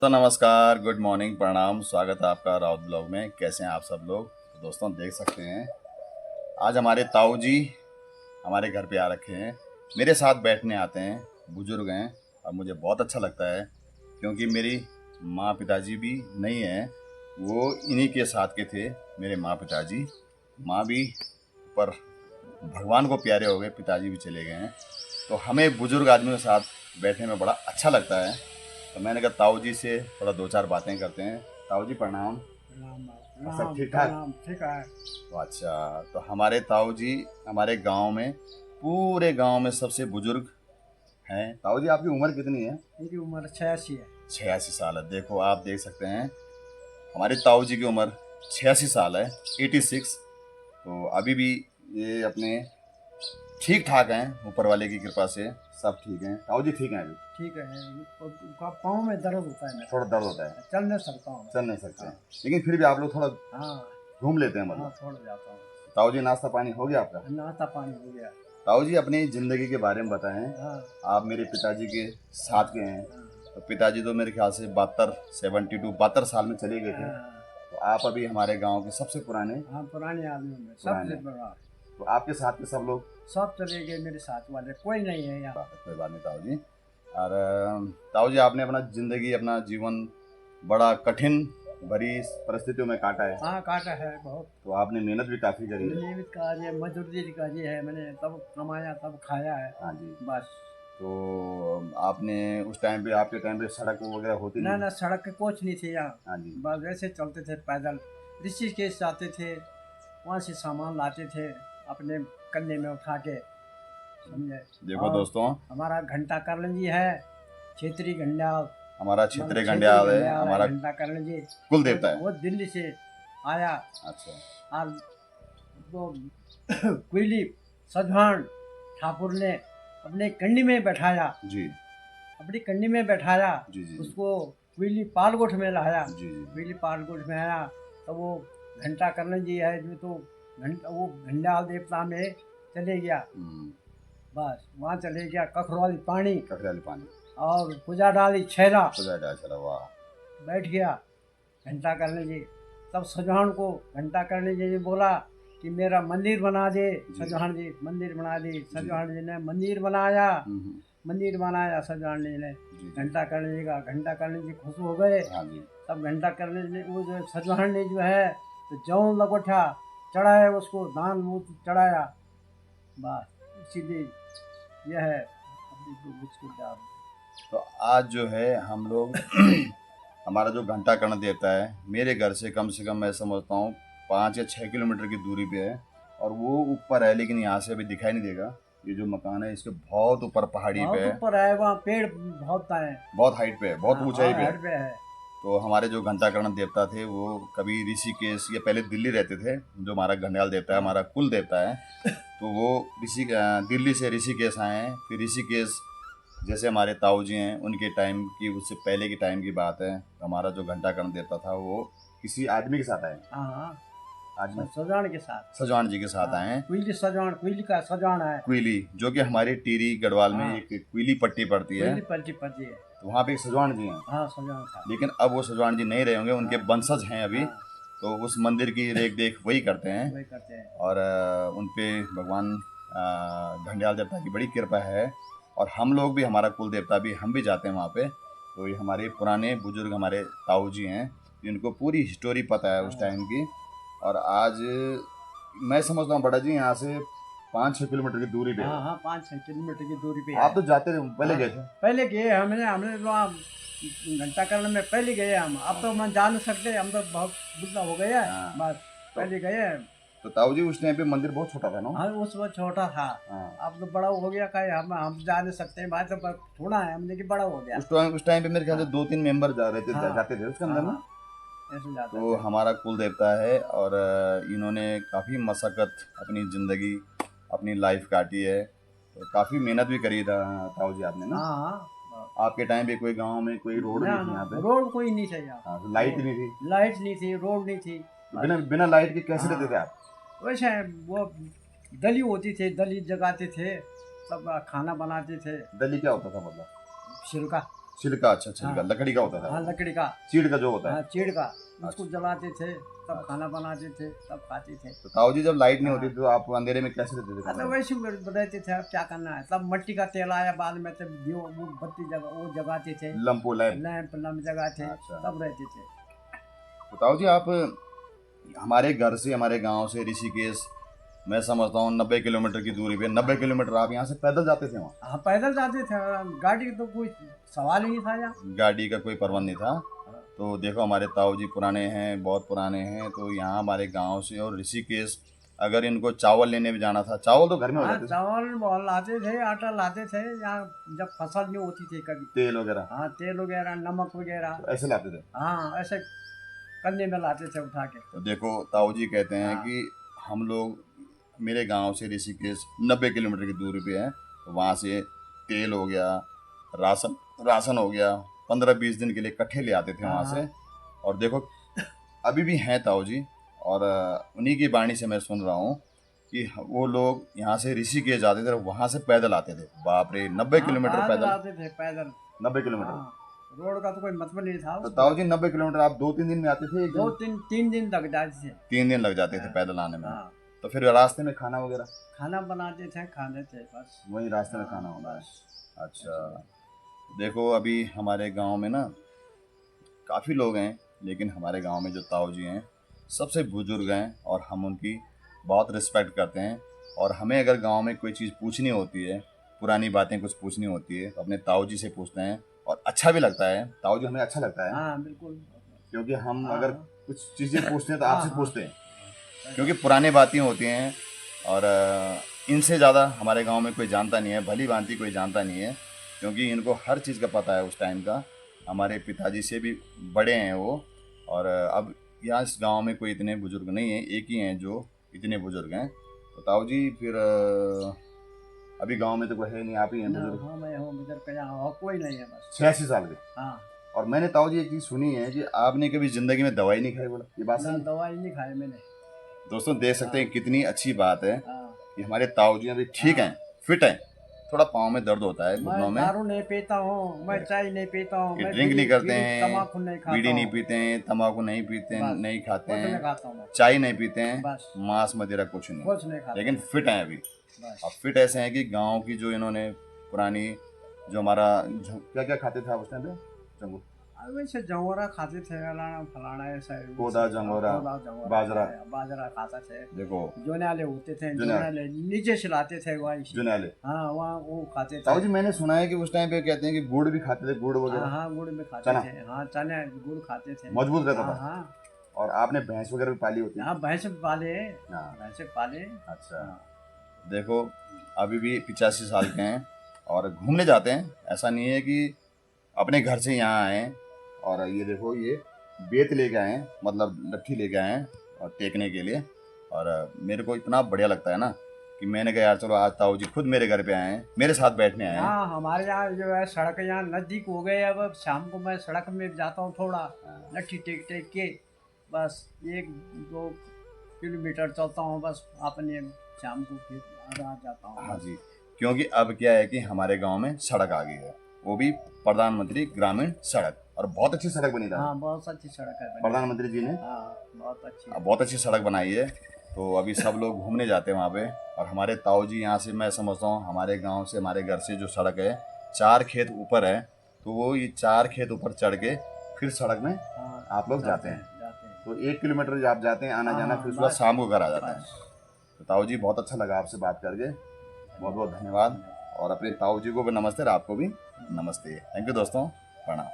तो नमस्कार, good morning, प्रणाम, स्वागत है आपका राउत ब्लॉग में। कैसे हैं आप सब लोग? तो दोस्तों देख सकते हैं आज हमारे ताऊ जी हमारे घर पे आ रखे हैं, मेरे साथ बैठने आते हैं। बुजुर्ग हैं और मुझे बहुत अच्छा लगता है क्योंकि मेरी माँ पिताजी भी नहीं हैं, वो इन्हीं के साथ के थे। मेरे माँ पिताजी, माँ भी पर भगवान को प्यारे हो गए, पिताजी भी चले गए हैं। तो हमें बुजुर्ग आदमियों के साथ बैठने में बड़ा अच्छा लगता है। तो मैंने कहा ताऊ जी से थोड़ा दो चार बातें करते हैं। ताऊ जी प्रणाम। प्रणाम सब प्रणाम ठीक ठाक? प्रणाम, ठीक है। तो अच्छा, तो हमारे ताऊ जी हमारे गांव में, पूरे गांव में सबसे बुजुर्ग हैं। ताऊ जी आपकी उम्र कितनी है? मेरी उम्र 86 है। 86 साल है। देखो आप देख सकते हैं हमारे ताऊ जी की उम्र 86 साल है, 86। तो अभी भी ये अपने ठीक ठाक हैं, ऊपर वाले की कृपा से सब ठीक हैं। ताऊ जी ठीक हैं अभी? ठीक है। उनका पाँव में दर्द होता है, मेरा थोड़ा दर्द होता है, चल नहीं सकता हूँ। चल नहीं सकते हैं, हाँ लेकिन फिर भी आप लोग थोड़ा हाँ घूम लेते हैं हाँ, मतलब। थोड़ा जाता हूँ। ताऊ जी नाश्ता पानी हो गया आपका? नाश्ता पानी हो गया। ताऊ जी अपनी ज़िंदगी के बारे में बताएं। हाँ आप मेरे पिताजी के साथ के हैं। हाँ तो पिताजी तो मेरे ख्याल से 72 साल में चले गए थे। हाँ तो आप अभी हमारे गांव के सबसे पुराने हाँ, पुराने आदमी में पुराने। सबसे बड़ा। तो आपके साथ के सब लोग? सब चले गए, मेरे साथ वाले कोई नहीं है यहाँ। कोई बात नहीं ताऊ जी। और ताऊ जी आपने अपना ज़िंदगी, अपना जीवन बड़ा कठिन भरी परिस्थितियों में काटा है। हाँ काटा है बहुत। तो आपने मेहनत भी काफ़ी करी है। नियमित कार्य मजदूरी कार्य है, मैंने तब कमाया तब खाया है। हाँ जी। बस। तो आपने उस टाइम पे, आपके टाइम पे सड़क वगैरह होती ना नहीं? ना, सड़क के कुछ नहीं थे यहाँ। हाँ जी। बस वैसे चलते थे पैदल, ऋषिकेश जाते थे, वहाँ से सामान लाते थे अपने कंधे में उठा के, समझे। देखो और दोस्तों, हमारा घंटा कर्ण जी है, क्षेत्रीय घंटाल। हमारा क्षेत्रीय गंड्याल है, हमारा घंटा कर्ण जी कुल देवता है। वो दिल्ली से आया। अच्छा। और वो कोयली सजवान ठाकुर ने अपने कंडी में बैठाया, जी अपनी कंडी में बैठाया। जी जी उसको कोयली पालगोठ में लाया। जी जी। कोयली पालगोठ में आया तो वो घंटा कर्ण जी है जो, तो वो घंटाल देवता में चले गया। बस वहाँ चले गया, कखरवाली पानी, कखराली पानी और पूजा डाली छेरा, सजा डाल चला। वाह। बैठ गया घंटा करने जी। तब सजवान को घंटा करने जी ने बोला कि मेरा मंदिर बना दे। सजवान जी मंदिर बना दी। सजवान जी ने मंदिर बनाया। मंदिर बनाया सजवान जी ने घंटा करने जी का। घंटा करने जी खुश हो गए। हाँ जी। तब घंटा करने जी वो जो सजवान ने जो है तो जौ लगोठा चढ़ाया, उसको दान मूत चढ़ाया। बस इसीलिए यह है अपनी गुरबुज की जान। तो आज जो है हम लोग हमारा जो घंटा कर्ण देवता है, मेरे घर से कम मैं समझता हूँ 5 या 6 किलोमीटर की दूरी पे है। और वो ऊपर है, लेकिन यहाँ से अभी दिखाई नहीं देगा। ये जो मकान है इसके बहुत ऊपर पहाड़ी पे बहुत है, ऊपर है, वहाँ पेड़ बहुत है, बहुत हाइट पे है, बहुत ऊंचाई पे है। हाइट पे है। तो हमारे जो घंटा कर्ण देवता थे वो कभी ऋषिकेश, या पहले दिल्ली रहते थे। जो हमारा घंटाल देवता है, हमारा कुल देवता है, तो वो दिल्ली से ऋषिकेश आए हैं। फिर ऋषिकेश जैसे हमारे ताऊ जी हैं, उनके टाइम की, उससे पहले की टाइम की बात है। तो हमारा जो घंटा कर्ण देवता था वो किसी आदमी के साथ आए। हाँ, आदमी सजवान के साथ, सजवान जी के साथ आए हैं। कोयली सजवान, कोयली का सजवान है। कोयली, जो कि हमारी टिहरी गढ़वाल में एक कोयली पट्टी पड़ती है, कोयली पलटी पड़ती है। तो वहाँ पे एक सजवान जी हैं। हाँ सजवान था। लेकिन अब वो सजवान जी नहीं रहे होंगे, उनके वंशज हैं अभी। तो उस मंदिर की रेख देख वही करते हैं। वही करते हैं। और उन पे भगवान घंटाल देवता की बड़ी कृपा है। और हम लोग भी, हमारा कुल देवता भी, हम भी जाते हैं वहाँ पे। तो ये हमारे पुराने बुजुर्ग, हमारे ताऊ जी हैं, जिनको पूरी हिस्टोरी पता है उस टाइम की। और आज मैं समझता हूँ बड़ा जी यहाँ से 5-6 किलोमीटर की दूरी पे है। हाँ 5-6 किलोमीटर की दूरी पे आप तो जाते थे, पहले गए थे? पहले गए हमने वहाँ घंटा कर्ण में पहले गए हम। अब तो हम जा नहीं सकते, हम तो बहुत बुढ़ा हो गया है। बस पहले गए। तो ताऊ जी उस टाइम पे मंदिर बहुत छोटा था ना? हाँ उस वक्त छोटा था। अब तो बड़ा हो गया, कहीं हम जा नहीं सकते। भाई तो थोड़ा है हमने कि बड़ा हो गया। उस टाइम पे मेरे ख्याल से 2-3 मेंबर जाते थे उसके अंदर ना। ऐसे जाते तो थे। हमारा कुल देवता है। और इन्होंने काफ़ी मशक्क़त अपनी ज़िंदगी, अपनी लाइफ काटी है। तो काफ़ी मेहनत भी करी था ताऊ जी आपने ना। आपके टाइम पे कोई गांव में कोई रोड नहीं थी यहाँ पे? रोड कोई नहीं था यहाँ। लाइट नहीं थी? लाइट नहीं थी, रोड नहीं थी। बिना लाइट के कैसे रहते थे आप? वैसे वो दली होती थी, दली जगाते थे, सब खाना बनाते थे। दली क्या होता था मतलब? छिलका। छिलका, अच्छा छिलका, हाँ। लकड़ी का होता था, हाँ लकड़ी का, चीड़ का जो होता है। हाँ चीड़ का, उसको जलाते थे, तब खाना बनाते थे, तब खाते थे। तो ताऊ जी जब लाइट नहीं हाँ। होती तो आप अंधेरे में कैसे रहते थे हाँ तो कमरे में? वैसे रहते थे, अब क्या करना है। तब मिट्टी का तेल आया बाद में, तब वो बत्ती वो जगाते थे, लंपो लैंप। लैंप जगाते, अच्छा। तब रहते थे। तो ताऊ जी आप हमारे घर से, हमारे गांव से ऋषिकेश, मैं समझता हूँ 90 किलोमीटर की दूरी पे, 90 किलोमीटर आप यहाँ से पैदल जाते थे वहाँ? हाँ पैदल जाते थे, गाड़ी का तो कोई सवाल ही नहीं था यहाँ। गाड़ी का कोई प्रबंध नहीं था। तो देखो हमारे ताऊ जी पुराने हैं, बहुत पुराने हैं। तो यहाँ हमारे गांव से और ऋषिकेश अगर इनको चावल लेने भी जाना था, चावल तो घर में हो हाँ जाते थे, चावल बहुत लाते थे, आटा लाते थे यहाँ, जब फसल नहीं होती थी कभी। तेल वगैरह हाँ तेल वगैरह, नमक वगैरह, तो ऐसे लाते थे। हाँ ऐसे कंधे में लाते थे उठा के। तो देखो ताऊ जी कहते हैं हाँ। कि हम लोग, मेरे गांव से ऋषिकेश 90 किलोमीटर की दूरी पे है। तो वहाँ से तेल हो गया, राशन हो गया, 15-20 दिन के लिए इकट्ठे ले आते थे वहाँ से। और देखो अभी भी हैं ताऊ जी, और उन्हीं की वाणी से मैं सुन रहा हूँ कि वो लोग यहाँ से ऋषिकेश जाते थे, वहाँ से पैदल आते थे। बाप रे, 90 किलोमीटर पैदल, आते थे पैदल, 90 किलोमीटर। हाँ, रोड का तो कोई मतलब नहीं था तो उसको। ताऊ जी 90 किलोमीटर आप 2-3 दिन में आते थे? एक दिन? 3 दिन लग जाते थे। 3 दिन लग जाते थे पैदल आने में। हाँ। तो फिर रास्ते में खाना वगैरह? खाना बनाते थे, खाने थे बस, वही रास्ते में खाना होता है। बस। अच्छा, देखो अभी हमारे गांव में ना काफ़ी लोग हैं, लेकिन हमारे गांव में जो ताऊ जी हैं सबसे बुजुर्ग हैं और हम उनकी बहुत रिस्पेक्ट करते हैं। और हमें अगर गांव में कोई चीज़ पूछनी होती है, पुरानी बातें कुछ पूछनी होती है, तो अपने ताऊ जी से पूछते हैं और अच्छा भी लगता है। ताऊ जी हमें अच्छा लगता है, हाँ बिल्कुल, क्योंकि हम हाँ। अगर कुछ चीज़ें पूछते हैं तो आपसे हाँ। पूछते हैं, क्योंकि पुरानी बातें होती हैं। और इनसे ज़्यादा हमारे गांव में कोई जानता नहीं है, भली भांति कोई जानता नहीं है, क्योंकि इनको हर चीज़ का पता है उस टाइम का। हमारे पिताजी से भी बड़े हैं वो। और अब यहाँ इस गांव में कोई इतने बुजुर्ग नहीं हैं, एक ही हैं जो इतने बुजुर्ग हैं। तो ताऊ जी फिर अभी गांव में तो कोई है नहीं, आप ही हैं बुजुर्ग। हाँ मैं हूँ बुजुर्ग का, यहाँ और कोई नहीं है बस। 86 साल के। हाँ। और मैंने ताऊ जी एक चीज़ सुनी है कि आपने कभी ज़िंदगी में दवाई नहीं खाई, बोला ये बात ना सही? दवाई नहीं खाई मैंने। दोस्तों देख सकते हैं कितनी अच्छी बात है हाँ। कि हमारे ताऊ जी अभी ठीक हैं, फिट हैं। थोड़ा पाँव में दर्द होता है, घुटनों मैं में। दारू नहीं पीता हूँ, मैं चाय नहीं पीता हूँ, कि मैं ड्रिंक नहीं करते हैं, तम्बाकू नहीं खाता बीड़ी नहीं हूँ, पीते हैं, तम्बाकू नहीं पीते हैं, बस। नहीं खाते कुछ नहीं हैं, खाता हूँ मैं, चाय नहीं पीते हैं, बस। मांस मदिरा कुछ नहीं, कुछ नहीं खाता लेकिन फिट हैं अभी। बस। अब फिट ऐसे हैं कि गांव की जो इन्होंने पुरानी, जो हमारा क्या क्या खाते थे आप उस टाइम पे? जंगू, अब वैसे जंगोरा खाते थे, फलाना फलाना ऐसा, कोदा, जंगोरा, बाजरा। बाजरा खाता थे। देखो जोनाले होते थे, जोनाले। जोनाले नीचे से लाते थे वहीं से। जुनाले। हाँ वहाँ वो खाते थे। ताऊ जी मैंने सुना है कि उस टाइम पे कहते हैं कि गुड़ भी खाते थे, गुड़ हाँ वगैरह हाँ गुड़ में खाते चना। थे, हाँ चने गुड़ खाते थे, मजबूत रहता हाँ था। हाँ। और आपने भैंस वगैरह भी पाली होती है? हाँ भैंस पाले, हाँ। भैंस पाले। अच्छा, देखो अभी भी 85 साल के हैं और घूमने जाते हैं। ऐसा नहीं है कि अपने घर से यहाँ आए हैं। और ये देखो ये बेत लेके आए हैं, मतलब लट्ठी लेके आए हैं और टेकने के लिए। और मेरे को इतना बढ़िया लगता है ना कि मैंने कहा यार चलो आज ताऊ जी खुद मेरे घर पे आए हैं, मेरे साथ बैठने आए हैं। हाँ हमारे यहाँ जो है सड़क यहाँ नज़दीक हो गए, अब शाम को मैं सड़क में जाता हूँ थोड़ा, लट्ठी टेक टेक के, बस 1-2 किलोमीटर चलता हूँ बस, अपने शाम को फिर आ जाता हूँ। हाँ जी, क्योंकि अब क्या है कि हमारे गांव में सड़क आ गई है, वो भी प्रधानमंत्री ग्रामीण सड़क, और बहुत अच्छी सड़क बनी था। हाँ बहुत अच्छी सड़क है बनी। प्रधानमंत्री जी ने हाँ बहुत अच्छी सड़क बनाई है। तो अभी सब लोग घूमने जाते हैं वहाँ पे। और हमारे ताऊ जी यहाँ से, मैं समझता हूँ हमारे गांव से, हमारे घर से जो सड़क है 4 खेत ऊपर है, तो वो ये 4 खेत ऊपर चढ़ के फिर सड़क में हाँ, आप लोग जाते हैं। तो 1 किलोमीटर आप जाते हैं आना जाना, फिर उसके बाद शाम को घर आ जाते हैं। तो ताऊ जी बहुत अच्छा लगा आपसे बात करके, बहुत बहुत धन्यवाद। और अपने ताऊ जी को भी नमस्ते और आपको भी नमस्ते। थैंक यू दोस्तों, प्रणाम।